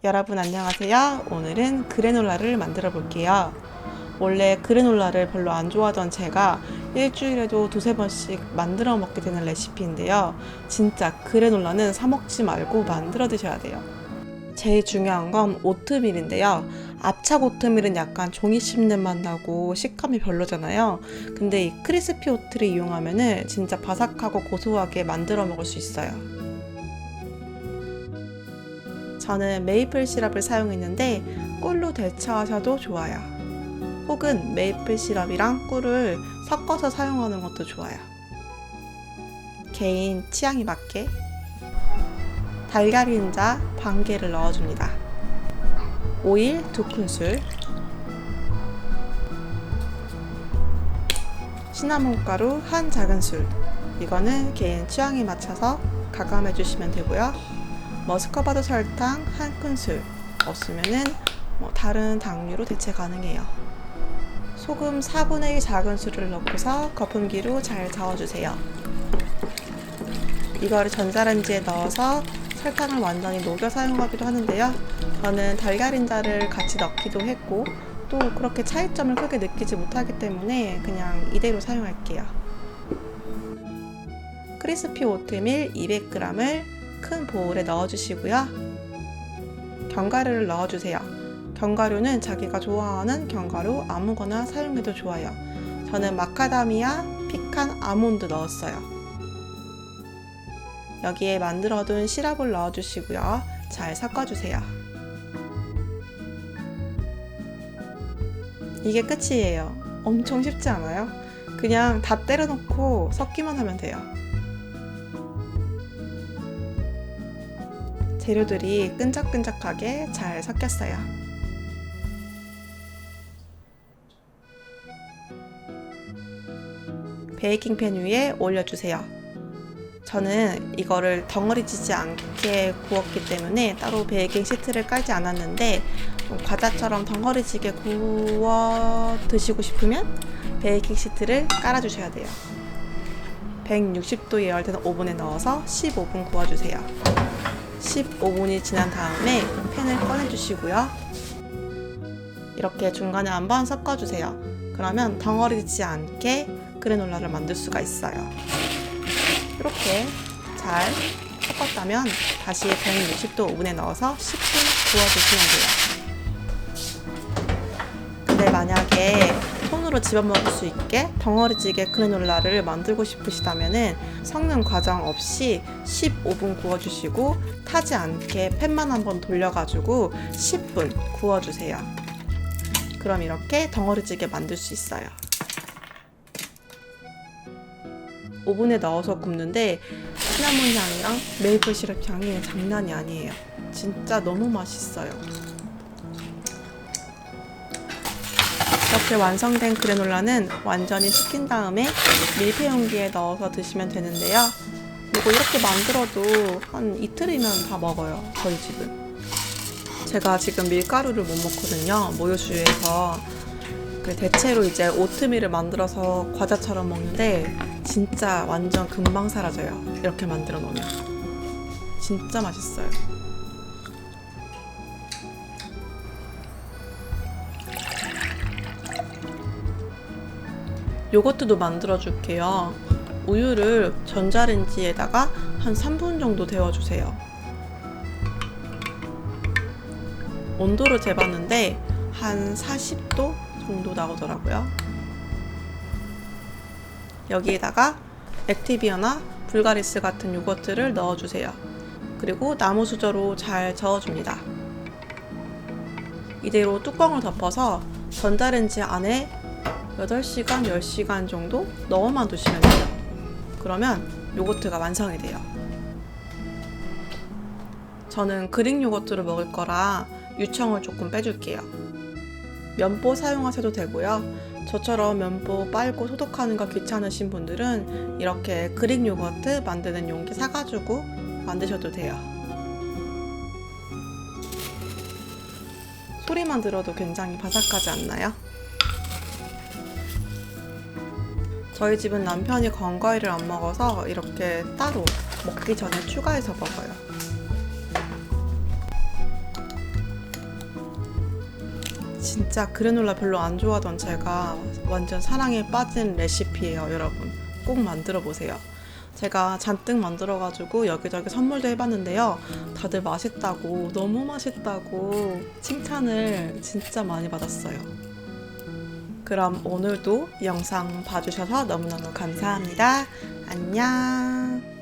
여러분 안녕하세요. 오늘은 그래놀라를 만들어 볼게요. 원래 그래놀라를 별로 안 좋아하던 제가 일주일에도 두세 번씩 만들어 먹게 되는 레시피인데요. 진짜 그래놀라는 사 먹지 말고 만들어 드셔야 돼요. 제일 중요한 건 오트밀인데요. 압착 오트밀은 약간 종이 씹는 맛 나고 식감이 별로잖아요. 근데 이 크리스피 오트를 이용하면 진짜 바삭하고 고소하게 만들어 먹을 수 있어요. 저는 메이플 시럽을 사용했는데 꿀로 대처하셔도 좋아요. 혹은 메이플 시럽이랑 꿀을 섞어서 사용하는 것도 좋아요. 개인 취향에 맞게 달걀 흰자 반 개를 넣어줍니다. 오일 2큰술, 시나몬 가루 1작은술, 이거는 개인 취향에 맞춰서 가감해 주시면 되고요. 머스커버드 설탕 1큰술, 없으면은 다른 당류로 대체 가능해요. 소금 4분의 1 작은술을 넣고서 거품기로 잘 저어주세요. 이거를 전자레인지에 넣어서 설탕을 완전히 녹여 사용하기도 하는데요. 저는 달걀인자를 같이 넣기도 했고 또 그렇게 차이점을 크게 느끼지 못하기 때문에 그냥 이대로 사용할게요. 크리스피 오트밀 200g을 큰 보울에 넣어주시고요. 견과류를 넣어주세요. 견과류는 자기가 좋아하는 견과류 아무거나 사용해도 좋아요. 저는 마카다미아, 피칸, 아몬드 넣었어요. 여기에 만들어둔 시럽을 넣어주시고요. 잘 섞어주세요. 이게 끝이에요. 엄청 쉽지 않아요? 그냥 다 때려놓고 섞기만 하면 돼요. 재료들이 끈적끈적하게 잘 섞였어요. 베이킹팬 위에 올려주세요. 저는 이거를 덩어리지지 않게 구웠기 때문에 따로 베이킹 시트를 깔지 않았는데 과자처럼 덩어리지게 구워 드시고 싶으면 베이킹 시트를 깔아주셔야 돼요. 160도 예열된 오븐에 넣어서 15분 구워주세요. 15분이 지난 다음에 팬을 꺼내주시고요. 이렇게 중간에 한번 섞어주세요. 그러면 덩어리지지 않게 그래놀라를 만들 수가 있어요. 이렇게 잘 섞었다면 다시 160도 오븐에 넣어서 10분 구워주시면 돼요. 근데 만약에 손으로 집어먹을 수 있게 덩어리지게 그래놀라를 만들고 싶으시다면 섞는 과정 없이 15분 구워주시고 타지 않게 팬만 한번 돌려가지고 10분 구워주세요. 그럼 이렇게 덩어리지게 만들 수 있어요. 오븐에 넣어서 굽는데 시나몬 향이랑 메이플 시럽 향이 장난이 아니에요. 진짜 너무 맛있어요. 이렇게 완성된 그래놀라는 완전히 식힌 다음에 밀폐 용기에 넣어서 드시면 되는데요. 이거 이렇게 만들어도 한 이틀이면 다 먹어요. 저희 집은. 제가 지금 밀가루를 못 먹거든요. 모유수유해서. 대체로 이제 오트밀을 만들어서 과자처럼 먹는데 진짜 완전 금방 사라져요. 이렇게 만들어 놓으면 진짜 맛있어요. 요거트도 만들어 줄게요. 우유를 전자레인지에다가 한 3분 정도 데워주세요. 온도를 재봤는데 한 40도 정도 나오더라고요. 여기에다가 액티비아나 불가리스 같은 요거트를 넣어주세요. 그리고 나무 수저로 잘 저어줍니다. 이대로 뚜껑을 덮어서 전자레인지 안에 8시간, 10시간 정도 넣어만 두시면 돼요. 그러면 요거트가 완성이 돼요. 저는 그릭 요거트를 먹을 거라 유청을 조금 빼줄게요. 면보 사용하셔도 되고요. 저처럼 면보 빨고 소독하는 거 귀찮으신 분들은 이렇게 그릭 요거트 만드는 용기 사가지고 만드셔도 돼요. 소리만 들어도 굉장히 바삭하지 않나요? 저희 집은 남편이 건과일을 안 먹어서 이렇게 따로 먹기 전에 추가해서 먹어요. 진짜 그래놀라 별로 안 좋아하던 제가 완전 사랑에 빠진 레시피예요, 여러분. 꼭 만들어 보세요. 제가 잔뜩 만들어가지고 여기저기 선물도 해봤는데요. 다들 맛있다고, 너무 맛있다고 칭찬을 진짜 많이 받았어요. 그럼 오늘도 이 영상 봐주셔서 너무너무 감사합니다. 안녕.